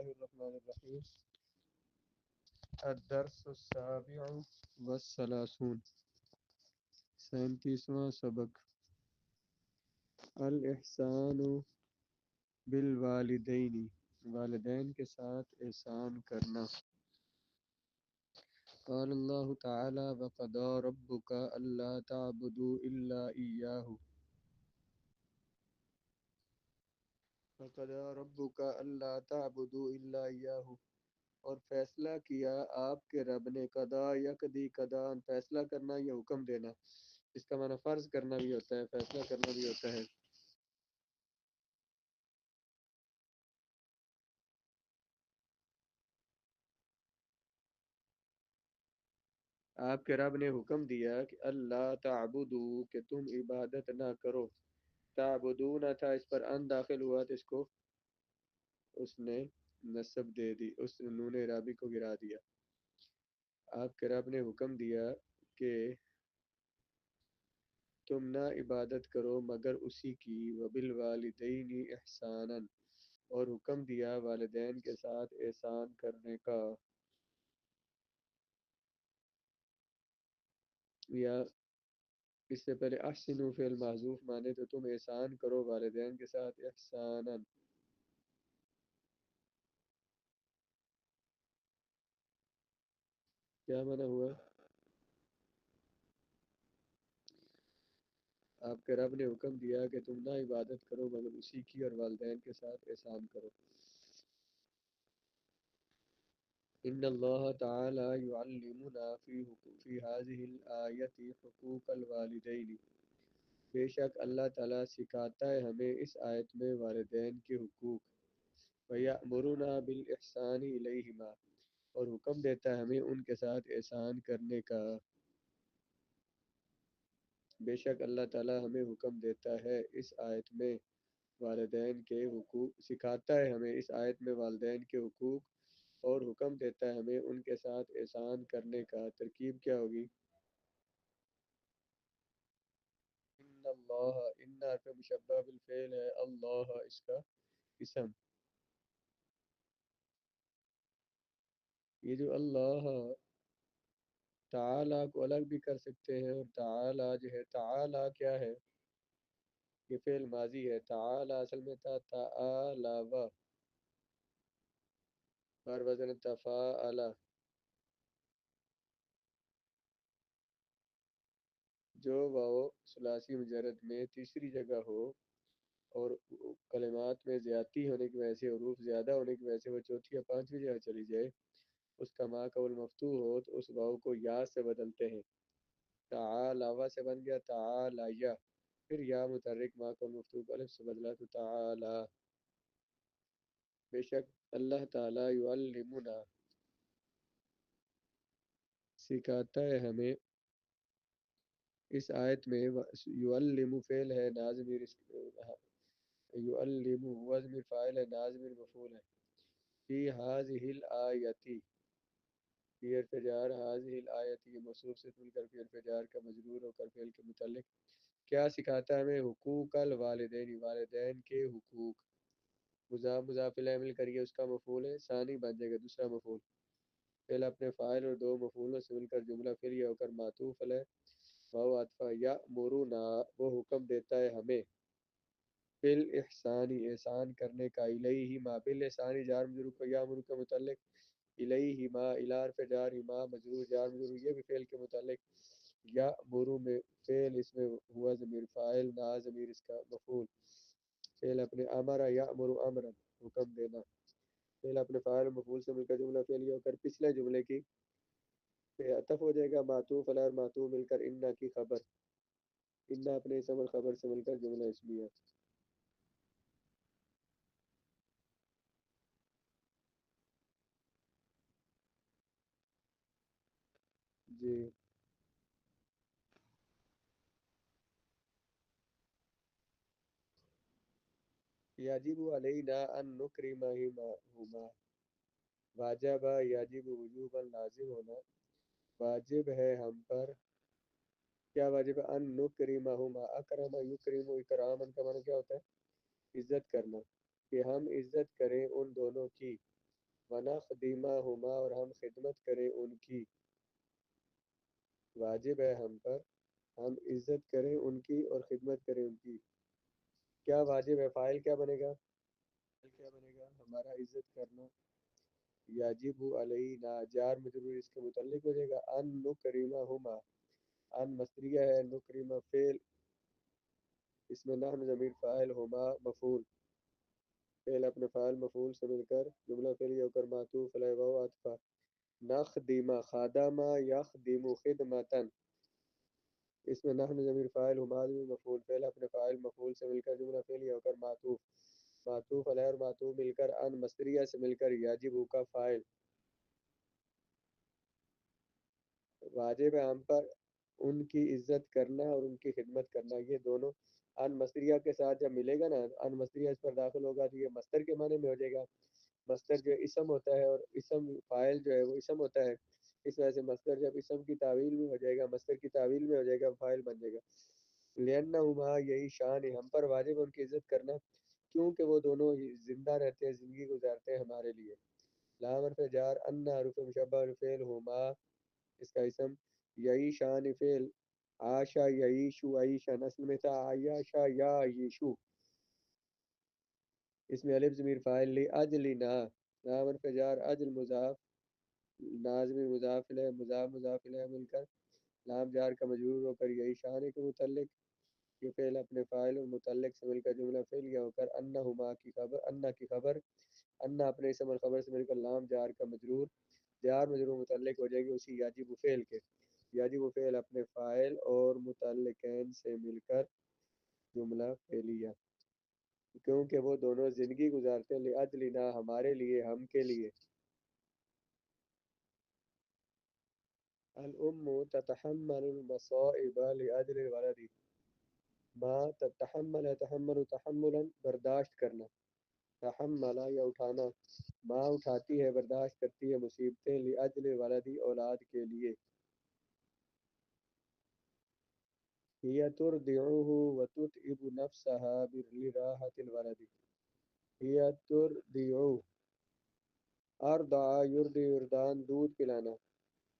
الله الرحمن الرحيم. الدرس السابع والثلاثون 37واں سبق الإحسان بالوالدین والدین کے ساتھ احسان کرنا. قال اللہ تعالی وقضى ربك ألا تعبدوا إلا إياه وقضى ربك ألا تعبدوا إلا إياه اور فیصلہ کیا آپ کے رب نے قضا یقضی قضا فیصلہ کرنا یا حکم دینا. اس کا معنی فرض کرنا بھی ہوتا ہے، فیصلہ کرنا بھی ہوتا ہے. آپ کے رب نے حکم دیا کہ اللہ تعبدو کہ تم عبادت نہ کرو. تعبدو نہ تھا، اس پر ان داخل ہوا تو اس کو اس نے نصب دے دی، اس نون عرابی کو گرا دیا. آپ کے رب نے حکم دیا کہ تم نہ عبادت کرو مگر اسی کی. وبالوالدین احسانا اور حکم دیا والدین کے ساتھ احسان کرنے کا. یا اس سے پہلے احسنوا فعل محذوف مانے تو تم احسان کرو والدین کے ساتھ احسانا. کیا معنی ہوا؟ آپ کے رب نے حکم دیا کہ تم نہ عبادت کرو مگر اسی کی اور والدین کے ساتھ احسان کرو. ان اللہ تعالی یعلمنا فی هذه الآیت حقوق الوالدین بے شک اللہ تعالی سکھاتا ہے ہمیں اس آیت میں والدین کے حقوق. وَيَأْمُرُنَا بِالْإِحْسَانِ إِلَيْهِمَا اور حکم دیتا ہے ہمیں ان کے ساتھ احسان کرنے کا. بے شک اللہ تعالی ہمیں حکم دیتا ہے اس آیت میں والدین کے حقوق، سکھاتا ہے ہمیں اس آیت میں والدین کے حقوق اور حکم دیتا ہے ہمیں ان کے ساتھ احسان کرنے کا. ترکیب کیا ہوگی؟ ان اللہ، ان حرف مشبہ بالفعل ہے، اللہ اس کا اسم. یہ جو اللہ تعالی کو الگ بھی کر سکتے ہیں، اور تعالی جو ہے تعالی کیا ہے؟ یہ فعل ماضی ہے. تعالی اصل میں تھا تعالی و اور وزن تفاعل. جو واو ثلاثی مجرد میں تیسری جگہ ہو اور کلمات میں زیادتی ہونے کی وجہ سے، حروف زیادہ ہونے کی وجہ سے وہ چوتھی یا پانچویں جگہ چلی جائے، اس کا ما قبل مفتوح ہو تو اس واو کو یا سے بدلتے ہیں. تعالی سے بن گیا تعالیٰ، پھر یا متحرک ما قبل مفتوح کو الف سے بدلا تو تعالی. بے شک اللہ تعالی یعلمنا سکھاتا ہے ہمیں اس آیت میں. یعلم فعل ہے، نازم یعلم وزن فاعل ہے، نازم مفعول ہے. فی ہذہ الآیتی فی حرف جار، ہذہ الآیتی یہ موصوف سے مل کر فی حرف جار کا مجرور ہو کر فعل کے متعلق. کیا سکھاتا ہے ہمیں؟ حقوق الوالدین والدین کے حقوق. مضاف مضاف الیہ مل کر یہ اس کا مفعول ہے، ثانی بن جائے گا دوسرا مفعول. پہلا اپنے فاعل اور دو مفعولوں سے مل کر جملہ پھر یہ ہو کر معطوف علیہ واو عطفہ. یأمرنا وہ حکم دیتا ہے ہمیں، بالاحسانی احسان کرنے کا. الیہ ما بالاحسانی جار مجرور کو یامر کا متعلق. الیہ ما الی حرف جار ما مجرور جار مجرور یہ بھی فعل کے متعلق. یامر میں فعل اس میں ہوا ضمیر فاعل، نا ضمیر اس کا مفعول. فعل اپنے امر یامر امرا حکم دینا. فعل اپنے فاعل مفعول سے مل کر جملہ فعلیہ ہو کر پچھلے جملے کی پہ عطف ہو جائے گا. معطوف علی اور معطوف مل کر انا کی خبر. انا اپنے اسم اور خبر سے مل کر جملہ اسمیہ. جی یجب علینا ان نکرمہما واجب یجب وجوبا لازم ہونا. واجب ہے ہم پر، کیا واجب ہے؟ ان نکرمہما. اکرم یکرم اکراما کا معنی کیا ہوتا ہے؟ عزت کرنا. کہ ہم عزت کریں ان دونوں کی. وَنَخْدِمَهُمَا اور ہم خدمت کریں ان کی، واجب ہے ہم پر ہم عزت کریں ان کی اور خدمت کریں ان کی. کیا واجب ہے؟ فاعل کیا بنے گا؟ فاعل کیا بنے گا ہمارا عزت کرنا. یاجب علینا جار مجرور اس کے متعلق ہو جائے گا. ان نکرمہما ان مصدریہ ہے، نکرمہ فعل، اس میں نحن ضمیر فاعل، ہما مفعول، فعل اپنے فاعل مفعول سے مل کر جملہ فعلیہ ہو کر معطوف علیہ واو عطف. نخدمہ خادمہ یخدم خدمتن، اس میں نحن ضمیر فاعل، ہما ضمیر مفعول، فعل اپنے فاعل مفعول سے مل کر جملہ فعلیہ ہو کر معطوف، معطوف علیہ اور معطوف مل کر ان مصدریہ سے مل کر یاجب کا فاعل. واجب ہے ہم پر ان کی عزت کرنا اور ان کی خدمت کرنا. یہ دونوں ان مصدریہ کے ساتھ جب ملے گا نا، ان مصدریہ اس پر داخل ہوگا تو یہ مصدر کے معنی میں ہو جائے گا. مصدر جو اسم ہوتا ہے اور اسم فاعل جو ہے وہ اسم ہوتا ہے، اس وجہ سے مصدر جب اسم کی تعویل میں ہو جائے گا، مصدر کی تعویل میں ہو جائے گا، فاعل بن جائے گا. لأنہما یہی شان ہے ہم پر واجب ہے ان کی عزت کرنا کیونکہ وہ دونوں زندہ رہتے ہیں، زندگی گزارتے ہیں ہمارے لیے. لام حرف جار، ان حرف مشبہ الفعل، ہما اس کا اسم، یہی شان فعل، عاشا یعیشو عیشا نسل میں تھا عیاشا یا عیشو، اس میں الف ضمیر فاعل، لی اجلنا لام حرف جار، اجل مضاف، نازم مضاف الیہ، مضاف مضاف الیہ مل کر لام جار کا مجرور ہو کر یہی شان کے متعلق، یہ فعل اپنے فاعل اور متعلق سے مل کر جملہ فعلیہ ہو کر انہما کی خبر، انہ کی خبر، انہ اپنے اسم اور خبر سے مل کر لام جار کا مجرور، جار مجرور متعلق ہو جائے گی اسی یاجب فعل کے. یاجب فعل اپنے فاعل اور متعلقین سے مل کر جملہ فعلیہ، کیونکہ وہ دونوں زندگی گزارتے ہیں لأجلنا ہمارے لیے، ہم کے لیے. الام تتحمل المصائب لأجل الولد، ماں تتحمل يتحمل تحملا برداشت کرنا، تحمل یا اٹھانا، ماں اٹھاتی ہے برداشت کرتی ہے مصیبتیں لأجل الولد اولاد کے لیے. هي ترضعه وتتعب نفسها لراحة الولد. هي ترضعه، ارضع یرضع یردان دودھ پلانا،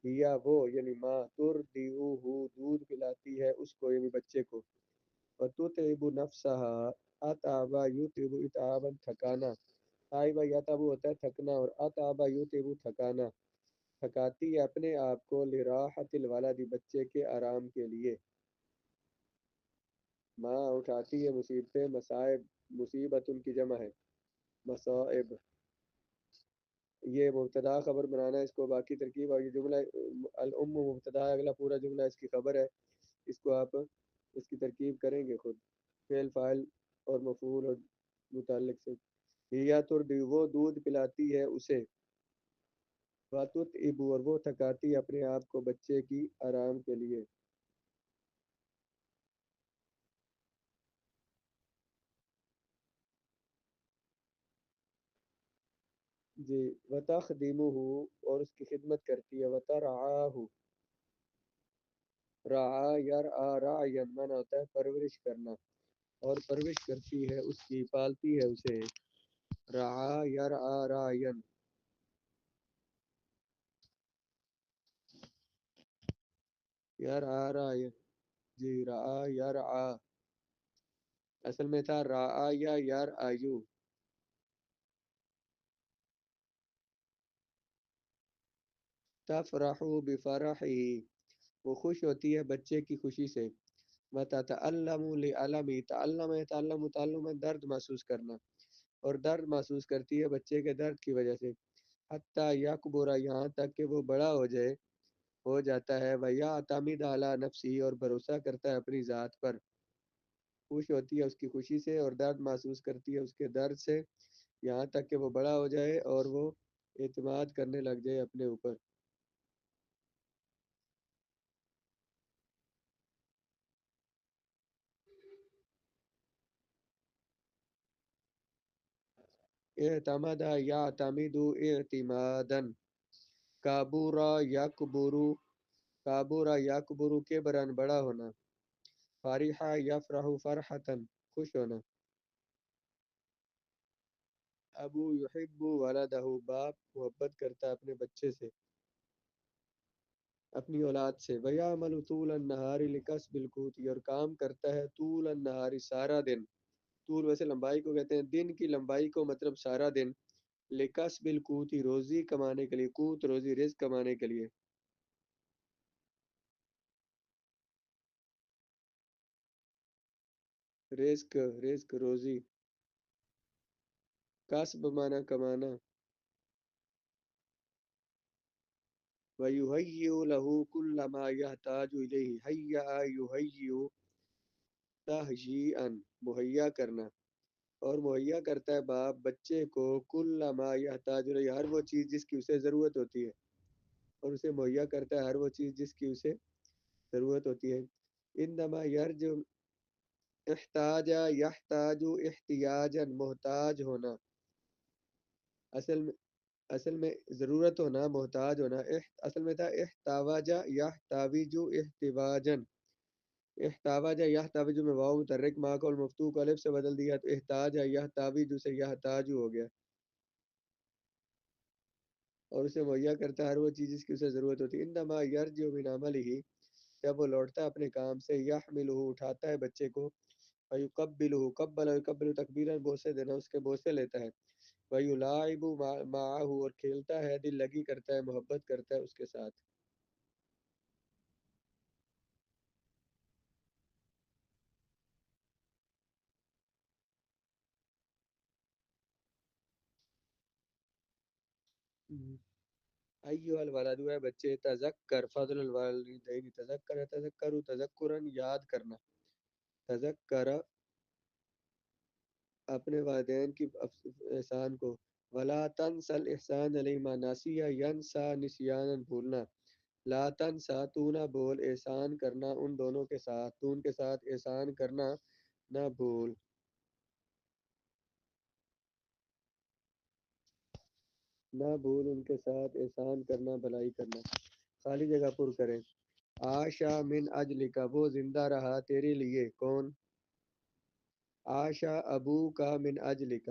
ہیا وہ یعنی ماں، ترضعه دودھ پلاتی ہے اس کو یعنی بچے کو، وتتعب نفسها اتعب یتعب اتعابا تھکانا، تعب یتعب ہوتا ہے تھکنا اور اتعب یتعب تھکانا، تھکاتی ہے اپنے آپ کو لراحت الولد بچے کے آرام کے لیے. ماں اٹھاتی ہے مصیبتیں، مصائب مصیبت ان کی جمع ہے، مصائب. یہ مبتدا خبر بنانا ہے اس کو، باقی ترکیب اور یہ جملہ الام مبتدا ہے، اگلا پورا جملہ اس کی خبر ہے، اس کو آپ اس کی ترکیب کریں گے خود، فعل فاعل اور مفعول اور متعلق سے. یا ترضع وہ دودھ پلاتی ہے اسے، وتتعب اور وہ تھکاتی ہے اپنے آپ کو بچے کی آرام کے لیے. جی. وتخدمہ اور اس کی خدمت کرتی ہے، وترعاہ رعا یرعا رعیا مانا ہوتا ہے پرورش کرنا، اور پرورش کرتی ہے اس کی، پالتی ہے اسے. رعا یرعا رعیا، یرعا رعیا، جی رعا یرعا، اصل میں تھا رعا یا یرعیو. تفرح بفرحہ وہ خوش ہوتی ہے بچے کی خوشی سے. وتتألم لألم، تعلم ہے تعلم تعلم ہے درد محسوس کرنا، اور درد محسوس کرتی ہے بچے کے درد کی وجہ سے. حتی یکبر یہاں تک کہ وہ بڑا ہو جائے، ہو جاتا ہے. ویعتمد علی نفسی اور بھروسہ کرتا ہے اپنی ذات پر. خوش ہوتی ہے اس کی خوشی سے اور درد محسوس کرتی ہے اس کے درد سے، یہاں تک کہ وہ بڑا ہو جائے اور وہ اعتماد کرنے لگ جائے اپنے اوپر. اعتمد یعتمد اعتمادا، کابورا یکبرو، کابورا یکبرو کے بران بڑا ہونا، فرحہ یفرح فرحتن خوش ہونا. الابو یحب ولدہ، باپ محبت کرتا ہے اپنے بچے سے، اپنی اولاد سے. وَيَعْمَلُ طُولَ النَّهَارِ لِكَسْبِ الْقُوتِ، اور کام کرتا ہے طول النہاری سارا دن. طول ویسے لمبائی کو کہتے ہیں، دن کی لمبائی کو مطلب سارا دن. لِكَسْبِ الْقُوتِ روزی کمانے کے لیے، قوت روزی رزق کمانے کے لیے. رزق، رزق روزی. کسب مانا کمانا. وَيُهَيِّئُ لَهُ كُلَّ مَا يَحْتَاجُ إِلَيْهِ، هَيَّأَ يُهَيِّئُ تہیئاً مہیا کرنا. اور مہیا کرتا ہے باپ بچے کو کل ما یحتاج الیہ، ہر وہ چیز جس کی اسے ضرورت ہوتی ہے، اور اسے مہیا کرتا ہے ہر وہ چیز جس کی اسے ضرورت ہوتی ہے. انما یرج احتاج یحتاج احتیاجا، محتاج ہونا، اصل میں اصل میں ضرورت ہونا، محتاج ہونا. اصل میں تھا احتاوجا یحتاوج احتواجن. احتاوجا یحتاوج میں واو متحرک ما کو المفتوح کو الف سے بدل دیا تو احتاج یحتاوج سے یحتاج ہو گیا. اور اسے مہیا کرتا ہے ہر وہ چیز جس کی اسے ضرورت ہوتی ہے. انما یرجع من عملہ، جب وہ لوٹتا ہے اپنے کام سے، یحملہ اٹھاتا ہے بچے کو، فیقبلہ قبل یقبل تکبیرا بوسے دینا، اس کے بوسے لیتا ہے. ویلاعب معہ اور کھیلتا ہے، دل لگی کرتا ہے، محبت کرتا ہے اس کے ساتھ. ایھا الولد ہے بچے، تذکر فضل الوالدین، تذکر تذکر تذکرا یاد کرنا، تذکر اپنے والدین کی احسان کو. ولا تنس الاحسان علیہما، ناسیہ ینسا نسیانا بھولنا. لا تنسا تو نہ بھول، احسان کرنا ان دونوں کے ساتھ، تو ان کے ساتھ احسان کرنا نہ بھول. نہ بھول ان کے ساتھ احسان کرنا، بھلائی کرنا. خالی جگہ پر کریں. عاشا من اجلک، وہ زندہ رہا تیرے لیے. کون؟ عاشا ابو کا من اجلک،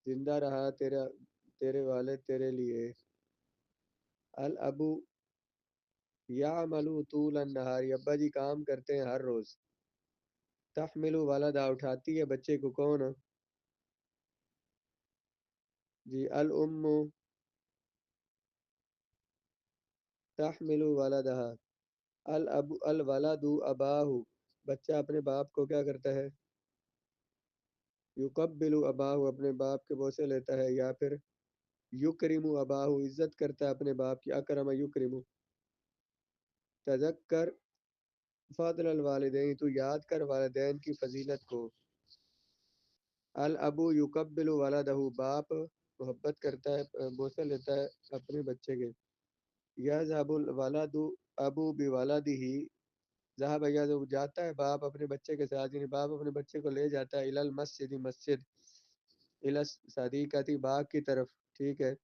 زندہ رہا تیرے والد تیرے لیے. الابو یعمل طول النہار، ابا جی کام کرتے ہیں ہر روز. تحمل ولدا، اٹھاتی ہے بچے کو. کون؟ جی الام تحمل ولدہا. الاب الولد اباہ، بچہ اپنے باپ کو کیا کرتا ہے؟ یقبل اباہ، اپنے باپ کے بوسے لیتا ہے. یا پھر یکرم اباہ، عزت کرتا ہے اپنے باپ کی. اکرم یکرم. تذکر فضل الوالدین، تو یاد کر والدین کی فضیلت کو. الابو یقبل ولدہ، باپ محبت کرتا ہے، بوسہ لیتا ہے اپنے بچے کے. یذهب الولد ابو بولدہ، ذهب یذهب، جاتا ہے باپ اپنے بچے کے ساتھ، یعنی باپ اپنے بچے کو لے جاتا ہے. الی المسجد، مسجد. الی الصدیقۃ، باغ کی طرف. ٹھیک ہے.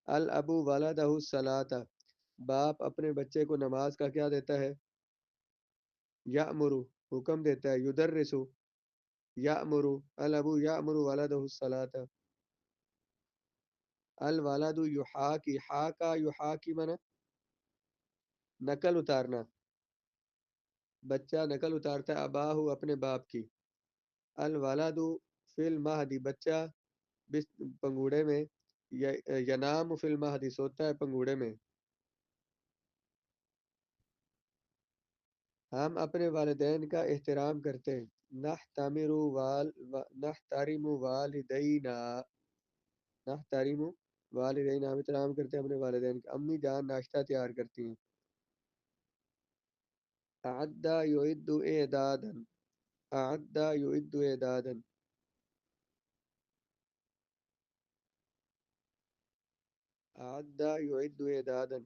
الابو ولدہ الصلاۃ، باپ اپنے بچے کو نماز کا کیا دیتا ہے؟ یأمر، حکم دیتا ہے. یدرس یأمر، الابو یأمر ولدہ الصلاۃ. الولد یحاکی، حاکا یحاکی منا نقل اتارنا، بچہ نقل اتارتا ہے اباہ، اپنے باپ کی. الولد فی المہدی، بچہ پنگوڑے میں. ینام فی المہدی، سوتا ہے پنگوڑے میں. ہم اپنے والدین کا احترام کرتے ہیں. نحترم والدینا، نحترم والدینا، ہم احترام کرتے ہیں اپنے والدین کا. امی جان ناشتہ تیار کرتی ہیں. اعد یعد اعدادا، اعد یعد اعدادا. اعد یعد اعدادا.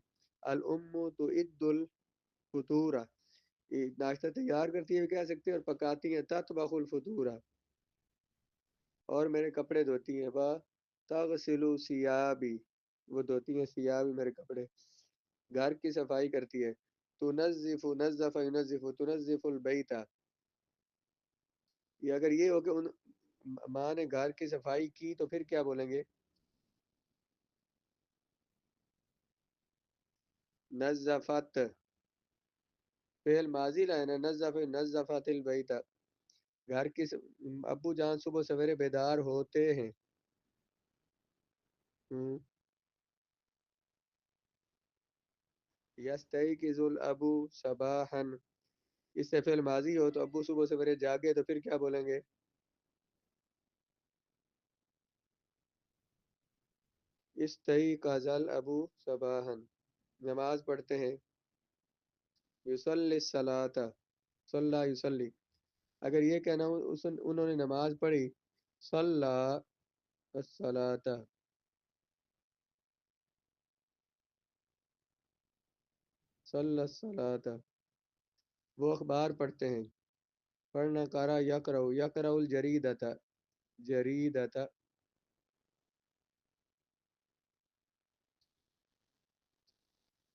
الام تعد الفطور، ناشتہ تیار کرتی ہے بھی کہہ سکتے ہیں، اور پکاتی ہیں. تطبخ الفطور، اور میرے کپڑے دھوتی ہیں. با تغسل ثیابی، وہ دھوتی ہیں ثیابی، میرے کپڑے. گھر کی صفائی کرتی ہے. تنظف نظف ینظف، تنظف البیت. یہ اگر یہ ہو کہ ماں نے گھر کی صفائی کی تو پھر کیا بولیں گے؟ نظفت، فعل ماضی لائن ہے، نظفت البیت، گھر کی ابو جان صبح سویرے بیدار ہوتے ہیں. ہم، یستیقظ الابو صباحا، اس سے فعل ماضی ہو تو ابو صبح سویرے جاگے تو پھر کیا بولیں گے؟ استیقظ الابو صباحا، نماز پڑھتے ہیں. یصلی الصلاۃ، صلی یصلی، اگر یہ کہنا ہو انہوں نے نماز پڑھی، صلی الصلاۃ، صلی الصلاۃ، وہ اخبار پڑھتے ہیں. پڑھنا، قرأ یقرأ، یقرأ الجریدۃ، جریدۃ،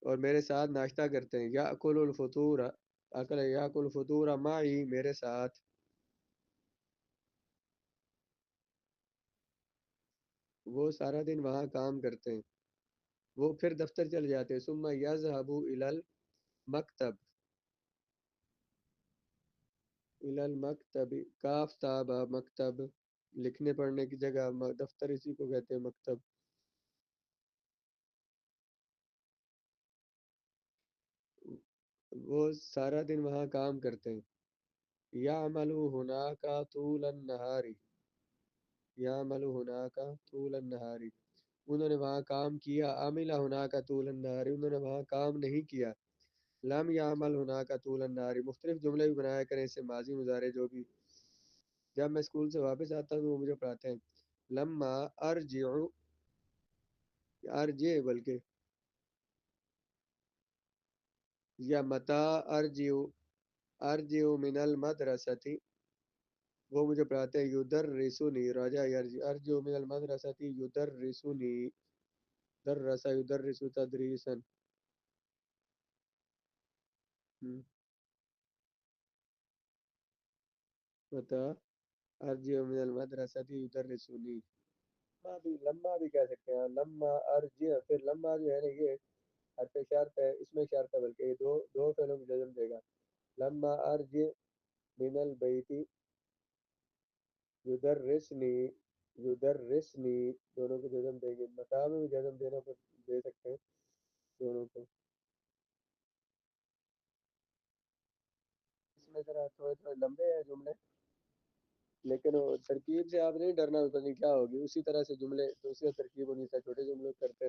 اور میرے ساتھ ناشتہ کرتے ہیں. یأکل الفطور، اکل یأکل الفطور معی، میرے ساتھ. وہ سارا دن وہاں کام کرتے ہیں. وہ پھر دفتر چل جاتے ہیں. ثم یذهب الی المکتب، الی المکتب، کاف تابا مکتب، لکھنے پڑھنے کی جگہ، دفتر اسی کو کہتے ہیں مکتب. وہ سارا دن وہاں کام کرتے ہیں. یعمل ہناک طول النہار، یعمل ہناک طول النہار، انہوں نے وہاں کام کیا. عمل ہناک طول النہار، انہوں نے وہاں کام نہیں کیا. لم یعمل ہناک طول النہار، مختلف جملے بھی بنایا کریں اس سے ماضی مضارع جو بھی. جب میں اسکول سے واپس آتا ہوں تو وہ مجھے پڑھاتے ہیں. لما ارجع، ارجع بلکہ، یا متا ارجع، ارجع من المدرسۃ، وہ مجھے پڑھاتے ہیں. یدرسنی، راجع ارجع من المدرسۃ یدرسنی، درس یدرس تدریسا. متا ارجع من المدرسۃ یدرسنی. لما بھی کہہ سکتے ہیں. لما ارجع، پھر لما جو ہے نا یہ حرف شرط ہے، اس میں شرط ہے بلکہ یہ دو فعلوں کی جزم دے گا. لما ارجع من البیت یدرسنی، یدرسنی، دونوں کو جزم دیں گے. متا میں بھی جزم دینا دے سکتے ہیں دونوں کو. اس میں ذرا تھوڑے تھوڑے لمبے ہیں جملے، لیکن وہ ترکیب سے آپ نہیں ڈرنا، پتہ نہیں کیا ہوگی. اسی طرح سے جملے دوسری ترکیب انہیں سے چھوٹے جملے کرتے